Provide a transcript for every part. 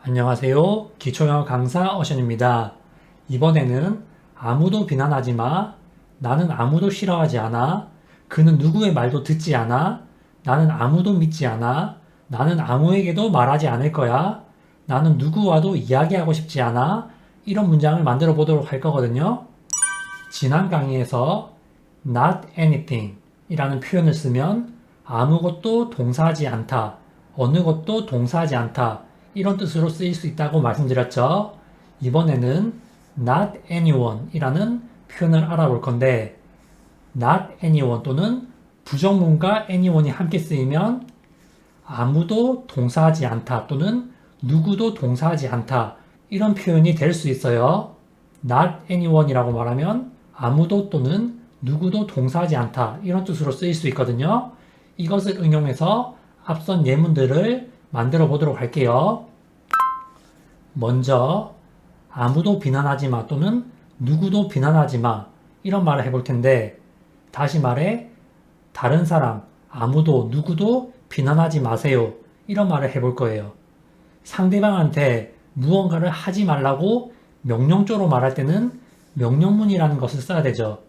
안녕하세요. 기초영어 강사 어션입니다. 이번에는 아무도 비난하지 마. 나는 아무도 싫어하지 않아. 그는 누구의 말도 듣지 않아. 나는 아무도 믿지 않아. 나는 아무에게도 말하지 않을 거야. 나는 누구와도 이야기하고 싶지 않아. 이런 문장을 만들어 보도록 할 거거든요. 지난 강의에서 not anything 이라는 표현을 쓰면 아무것도 동사하지 않다. 어느 것도 동사하지 않다. 이런 뜻으로 쓰일 수 있다고 말씀드렸죠. 이번에는 not anyone 이라는 표현을 알아볼 건데 not anyone 또는 부정문과 anyone이 함께 쓰이면 아무도 동사하지 않다 또는 누구도 동사하지 않다 이런 표현이 될 수 있어요. not anyone이라고 말하면 아무도 또는 누구도 동사하지 않다 이런 뜻으로 쓰일 수 있거든요. 이것을 응용해서 앞선 예문들을 만들어 보도록 할게요. 먼저 아무도 비난하지 마 또는 누구도 비난하지 마 이런 말을 해볼 텐데 다시 말해 다른 사람 아무도 누구도 비난하지 마세요 이런 말을 해볼 거예요. 상대방한테 무언가를 하지 말라고 명령조로 말할 때는 명령문이라는 것을 써야 되죠.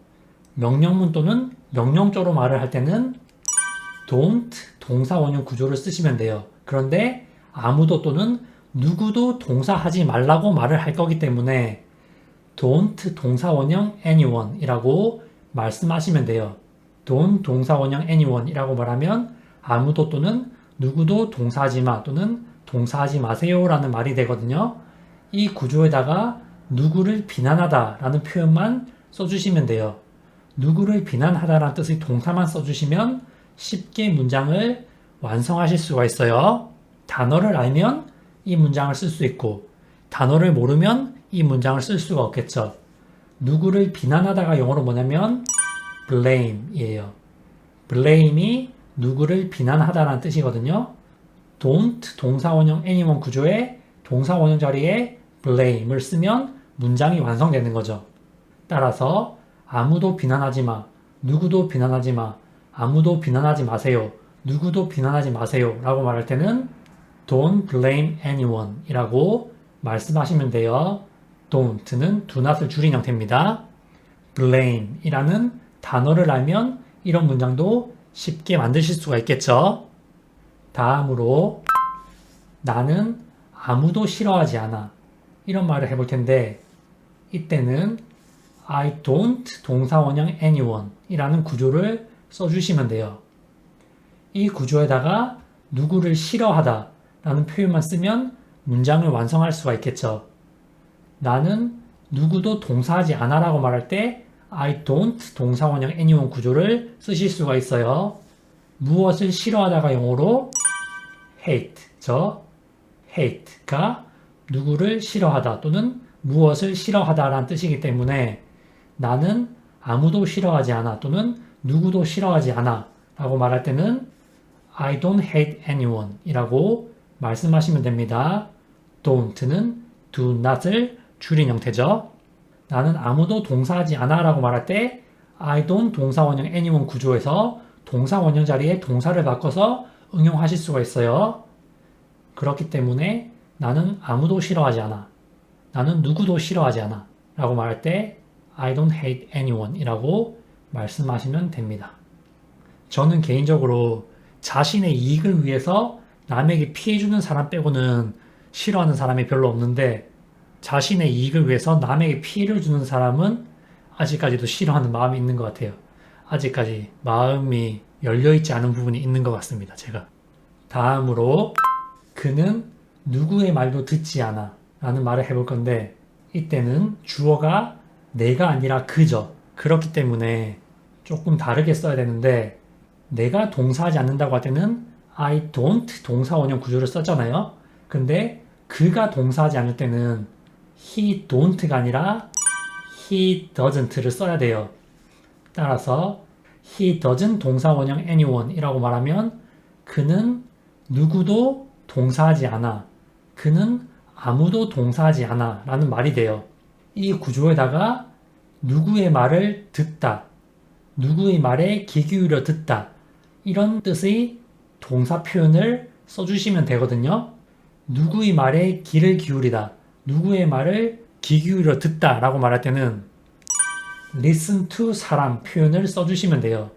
명령문 또는 명령조로 말을 할 때는 don't 동사 원형 구조를 쓰시면 돼요. 그런데 아무도 또는 누구도 동사하지 말라고 말을 할 거기 때문에 don't 동사 원형 anyone 이라고 말씀하시면 돼요. don't 동사 원형 anyone 이라고 말하면 아무도 또는 누구도 동사하지 마 또는 동사하지 마세요 라는 말이 되거든요. 이 구조에다가 누구를 비난하다 라는 표현만 써주시면 돼요. 누구를 비난하다 라는 뜻의 동사만 써주시면 쉽게 문장을 완성하실 수가 있어요. 단어를 알면 이 문장을 쓸 수 있고 단어를 모르면 이 문장을 쓸 수가 없겠죠. 누구를 비난하다가 영어로 뭐냐면 blame이에요. blame이 누구를 비난하다라는 뜻이거든요. don't 동사 원형 anyone 구조에 동사 원형 자리에 blame을 쓰면 문장이 완성되는 거죠. 따라서 아무도 비난하지 마, 누구도 비난하지 마, 아무도 비난하지 마세요, 누구도 비난하지 마세요 라고 말할 때는 don't blame anyone 이라고 말씀하시면 돼요. don't는 do not을 줄인 형태입니다. blame 이라는 단어를 알면 이런 문장도 쉽게 만드실 수가 있겠죠. 다음으로 나는 아무도 싫어하지 않아 이런 말을 해볼 텐데 이때는 I don't 동사 원형 anyone 이라는 구조를 써주시면 돼요. 이 구조에다가 누구를 싫어하다 라는 표현만 쓰면 문장을 완성할 수가 있겠죠. 나는 누구도 동사하지 않아 라고 말할 때 I don't 동사 원형 anyone 구조를 쓰실 수가 있어요. 무엇을 싫어하다가 영어로 hate, hate가 누구를 싫어하다 또는 무엇을 싫어하다 라는 뜻이기 때문에 나는 아무도 싫어하지 않아 또는 누구도 싫어하지 않아 라고 말할 때는 I don't hate anyone 이라고 말씀하시면 됩니다. don't는 do not을 줄인 형태죠. 나는 아무도 동사하지 않아 라고 말할 때 I don't 동사 원형 anyone 구조에서 동사 원형 자리에 동사를 바꿔서 응용하실 수가 있어요. 그렇기 때문에 나는 아무도 싫어하지 않아, 나는 누구도 싫어하지 않아 라고 말할 때 I don't hate anyone 이라고 말씀하시면 됩니다. 저는 개인적으로 자신의 이익을 위해서 남에게 피해주는 사람 빼고는 싫어하는 사람이 별로 없는데 자신의 이익을 위해서 남에게 피해를 주는 사람은 아직까지도 싫어하는 마음이 있는 것 같아요. 아직까지 마음이 열려있지 않은 부분이 있는 것 같습니다. 제가. 다음으로 그는 누구의 말도 듣지 않아 라는 말을 해볼 건데 이때는 주어가 내가 아니라 그죠. 그렇기 때문에 조금 다르게 써야 되는데 내가 동사하지 않는다고 할 때는 I don't 동사 원형 구조를 썼잖아요. 근데 그가 동사하지 않을 때는 he don't가 아니라 he doesn't를 써야 돼요. 따라서 he doesn't 동사 원형 anyone 이라고 말하면 그는 누구도 동사하지 않아, 그는 아무도 동사하지 않아 라는 말이 돼요. 이 구조에다가 누구의 말을 듣다, 누구의 말에 귀 기울여 듣다 이런 뜻의 동사 표현을 써주시면 되거든요. 누구의 말에 귀를 기울이다. 누구의 말을 귀 기울여 듣다 라고 말할 때는 listen to 사람 표현을 써주시면 돼요.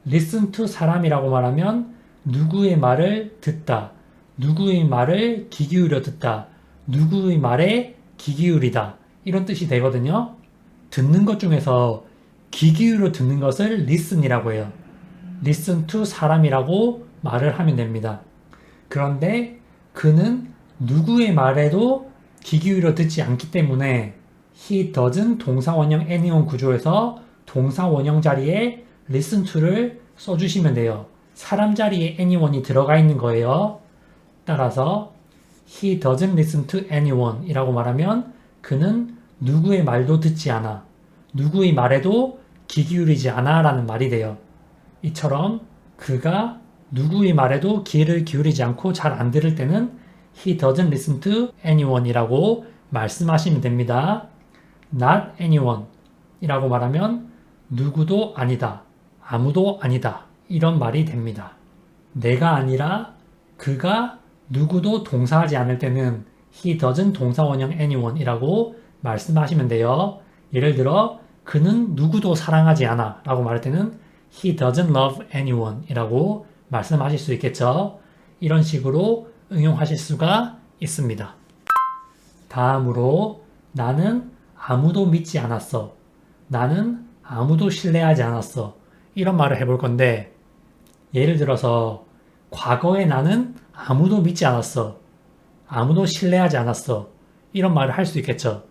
listen to 사람이라고 말하면 누구의 말을 듣다. 누구의 말을 귀 기울여 듣다. 누구의 말에 귀 기울이다. 이런 뜻이 되거든요. 듣는 것 중에서 귀 기울여 듣는 것을 listen이라고 해요. listen to 사람이라고 말을 하면 됩니다. 그런데 그는 누구의 말에도 귀 기울여 듣지 않기 때문에 he doesn't 동사원형 anyone 구조에서 동사원형 자리에 listen to를 써주시면 돼요. 사람 자리에 anyone이 들어가 있는 거예요. 따라서 he doesn't listen to anyone 이라고 말하면 그는 누구의 말도 듣지 않아. 누구의 말에도 귀 기울이지 않아 라는 말이 돼요. 이처럼 그가 누구의 말에도 귀를 기울이지 않고 잘 안 들을 때는 he doesn't listen to anyone 이라고 말씀하시면 됩니다. not anyone 이라고 말하면 누구도 아니다. 아무도 아니다. 이런 말이 됩니다. 내가 아니라 그가 누구도 동사하지 않을 때는 he doesn't 동사원형 anyone 이라고 말씀하시면 돼요. 예를 들어 그는 누구도 사랑하지 않아 라고 말할 때는 he doesn't love anyone 이라고 말씀하실 수 있겠죠. 이런 식으로 응용하실 수가 있습니다. 다음으로 나는 아무도 믿지 않았어. 나는 아무도 신뢰하지 않았어. 이런 말을 해볼 건데 예를 들어서 과거에 나는 아무도 믿지 않았어. 아무도 신뢰하지 않았어. 이런 말을 할 수 있겠죠.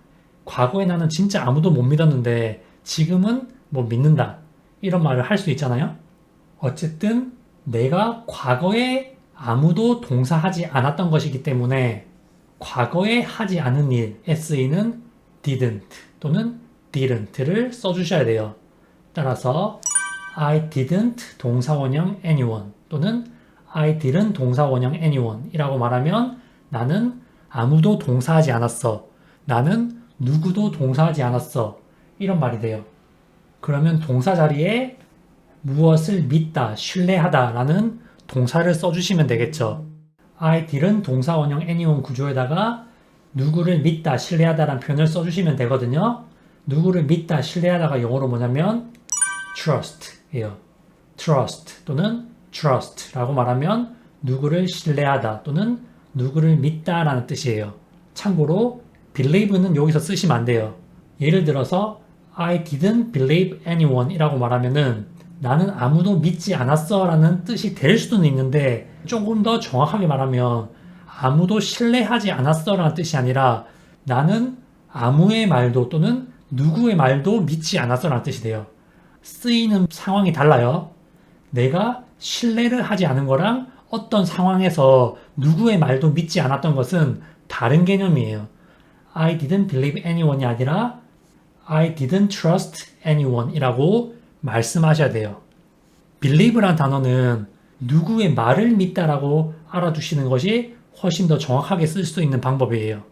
과거에 나는 진짜 아무도 못 믿었는데 지금은 뭐 믿는다. 이런 말을 할 수 있잖아요. 어쨌든 내가 과거에 아무도 동사하지 않았던 것이기 때문에 과거에 하지 않은 일, SE는 didn't 또는 didn't를 써주셔야 돼요. 따라서 I didn't 동사원형 anyone 또는 I didn't 동사원형 anyone 이라고 말하면 나는 아무도 동사하지 않았어. 나는 누구도 동사하지 않았어. 이런 말이 돼요. 그러면 동사 자리에 무엇을 믿다, 신뢰하다 라는 동사를 써주시면 되겠죠. I didn't 동사원형 anyone 구조에다가 누구를 믿다, 신뢰하다 라는 표현을 써주시면 되거든요. 누구를 믿다, 신뢰하다가 영어로 뭐냐면 trust 예요. trust 또는 trust 라고 말하면 누구를 신뢰하다 또는 누구를 믿다 라는 뜻이에요. 참고로 believe는 여기서 쓰시면 안 돼요. 예를 들어서 I didn't believe anyone 이라고 말하면은 나는 아무도 믿지 않았어 라는 뜻이 될 수는 있는데 조금 더 정확하게 말하면 아무도 신뢰하지 않았어 라는 뜻이 아니라 나는 아무의 말도 또는 누구의 말도 믿지 않았어 라는 뜻이 돼요. 쓰이는 상황이 달라요. 내가 신뢰를 하지 않은 거랑 어떤 상황에서 누구의 말도 믿지 않았던 것은 다른 개념이에요. I didn't believe anyone이 아니라 I didn't trust anyone 이라고 말씀하셔야 돼요. believe란 단어는 누구의 말을 믿다라고 알아두시는 것이 훨씬 더 정확하게 쓸 수 있는 방법이에요.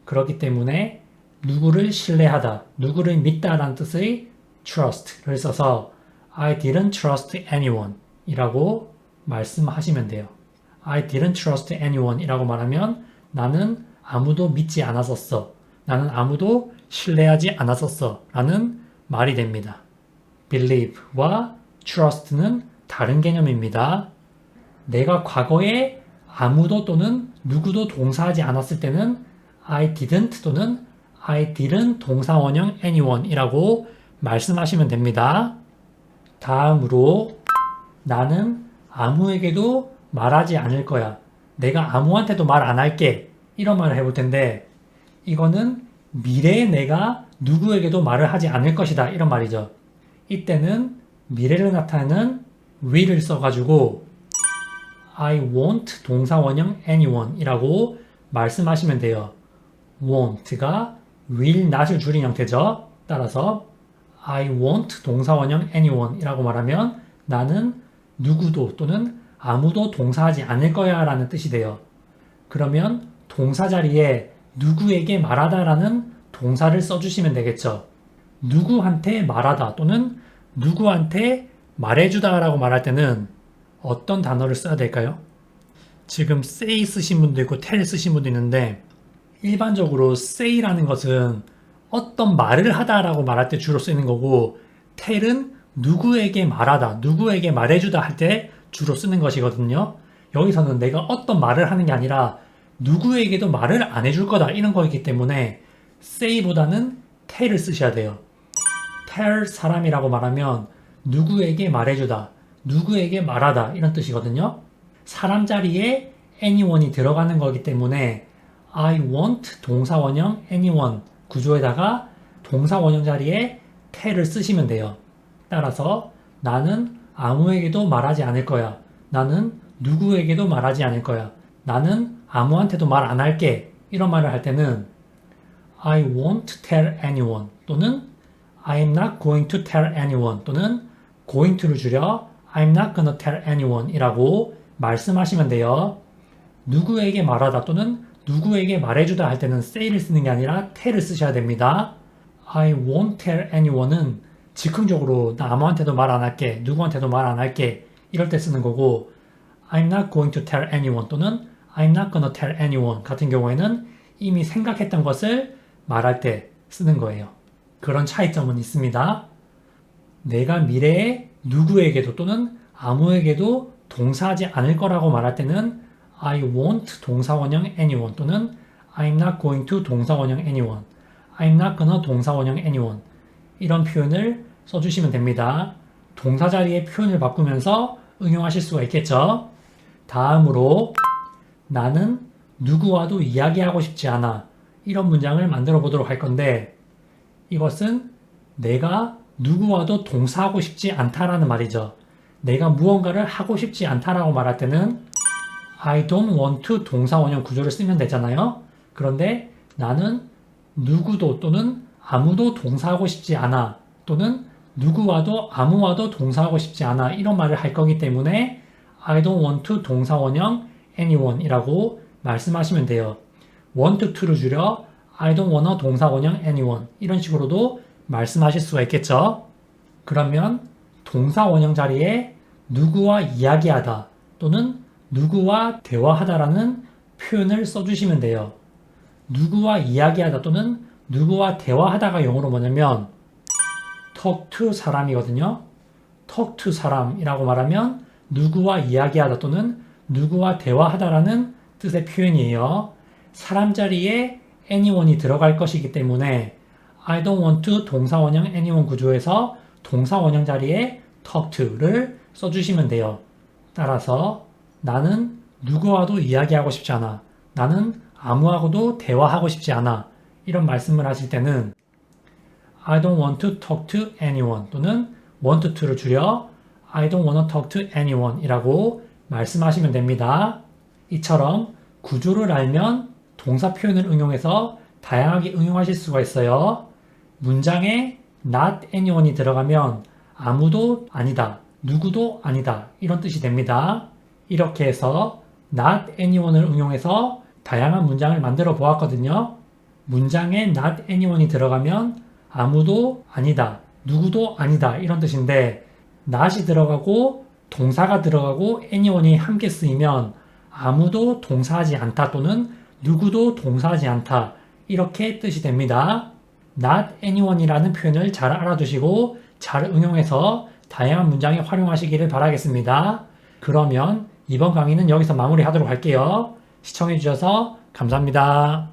그렇기 때문에 누구를 신뢰하다, 누구를 믿다라는 뜻의 trust를 써서 I didn't trust anyone 이라고 말씀하시면 돼요. I didn't trust anyone 이라고 말하면 나는 아무도 믿지 않았었어. 나는 아무도 신뢰하지 않았었어. 라는 말이 됩니다. believe와 trust는 다른 개념입니다. 내가 과거에 아무도 또는 누구도 동사하지 않았을 때는 I didn't 또는 I didn't 동사원형 anyone 이라고 말씀하시면 됩니다. 다음으로 나는 아무에게도 말하지 않을 거야. 내가 아무한테도 말 안 할게. 이런 말을 해볼 텐데 이거는 미래에 내가 누구에게도 말을 하지 않을 것이다. 이런 말이죠. 이때는 미래를 나타내는 will을 써가지고 I won't 동사원형 anyone 이라고 말씀하시면 돼요. won't가 will not을 줄인 형태죠. 따라서 I won't 동사원형 anyone 이라고 말하면 나는 누구도 또는 아무도 동사하지 않을 거야 라는 뜻이 돼요. 그러면 동사 자리에 누구에게 말하다 라는 동사를 써주시면 되겠죠. 누구한테 말하다 또는 누구한테 말해주다 라고 말할 때는 어떤 단어를 써야 될까요? 지금 say 쓰신 분도 있고 tell 쓰신 분도 있는데 일반적으로 say라는 것은 어떤 말을 하다라고 말할 때 주로 쓰는 거고 tell은 누구에게 말하다, 누구에게 말해주다 할 때 주로 쓰는 것이거든요. 여기서는 내가 어떤 말을 하는 게 아니라 누구에게도 말을 안 해줄 거다 이런 거이기 때문에 say보다는 tell을 쓰셔야 돼요. tell 사람이라고 말하면 누구에게 말해주다, 누구에게 말하다 이런 뜻이거든요. 사람 자리에 anyone이 들어가는 거기 때문에 I want 동사 원형 anyone 구조에다가 동사 원형 자리에 tell을 쓰시면 돼요. 따라서 나는 아무에게도 말하지 않을 거야. 나는 누구에게도 말하지 않을 거야. 나는 아무한테도 말 안 할게. 이런 말을 할 때는 I won't tell anyone 또는 I am not going to tell anyone 또는 going to를 줄여 I'm not gonna tell anyone 이라고 말씀하시면 돼요. 누구에게 말하다 또는 누구에게 말해주다 할 때는 say를 쓰는 게 아니라 tell을 쓰셔야 됩니다. I won't tell anyone은 즉흥적으로 나 아무한테도 말 안 할게, 누구한테도 말 안 할게 이럴 때 쓰는 거고 I'm not going to tell anyone 또는 I'm not gonna tell anyone 같은 경우에는 이미 생각했던 것을 말할 때 쓰는 거예요. 그런 차이점은 있습니다. 내가 미래에 누구에게도 또는 아무에게도 동사하지 않을 거라고 말할 때는 I won't 동사원형 anyone 또는 I'm not going to 동사원형 anyone, I'm not gonna 동사원형 anyone 이런 표현을 써주시면 됩니다. 동사 자리에 표현을 바꾸면서 응용하실 수가 있겠죠. 다음으로 나는 누구와도 이야기하고 싶지 않아 이런 문장을 만들어 보도록 할 건데 이것은 내가 누구와도 동사하고 싶지 않다라는 말이죠. 내가 무언가를 하고 싶지 않다라고 말할 때는 I don't want to 동사 원형 구조를 쓰면 되잖아요. 그런데 나는 누구도 또는 아무도 동사하고 싶지 않아 또는 누구와도 아무와도 동사하고 싶지 않아 이런 말을 할 거기 때문에 I don't want to 동사 원형 anyone 이라고 말씀하시면 돼요. want to를 줄여 I don't wanna 동사 원형 anyone 이런 식으로도 말씀하실 수가 있겠죠. 그러면 동사 원형 자리에 누구와 이야기하다 또는 누구와 대화하다라는 표현을 써주시면 돼요. 누구와 이야기하다 또는 누구와 대화하다가 영어로 뭐냐면 talk to 사람이거든요. talk to 사람이라고 말하면 누구와 이야기하다 또는 누구와 대화하다라는 뜻의 표현이에요. 사람 자리에 anyone이 들어갈 것이기 때문에 I don't want to 동사 원형 anyone 구조에서 동사 원형 자리에 talk to를 써주시면 돼요. 따라서 나는 누구와도 이야기하고 싶지 않아. 나는 아무하고도 대화하고 싶지 않아. 이런 말씀을 하실 때는 I don't want to talk to anyone 또는 want to를 줄여 I don't want to talk to anyone 이라고 말씀하시면 됩니다. 이처럼 구조를 알면 동사 표현을 응용해서 다양하게 응용하실 수가 있어요. 문장에 not anyone이 들어가면 아무도 아니다, 누구도 아니다 이런 뜻이 됩니다. 이렇게 해서 not anyone을 응용해서 다양한 문장을 만들어 보았거든요. 문장에 not anyone이 들어가면 아무도 아니다, 누구도 아니다 이런 뜻인데 not이 들어가고 동사가 들어가고 anyone이 함께 쓰이면 아무도 동사하지 않다 또는 누구도 동사하지 않다 이렇게 뜻이 됩니다. not anyone이라는 표현을 잘 알아두시고 잘 응용해서 다양한 문장에 활용하시기를 바라겠습니다. 그러면 이번 강의는 여기서 마무리하도록 할게요. 시청해주셔서 감사합니다.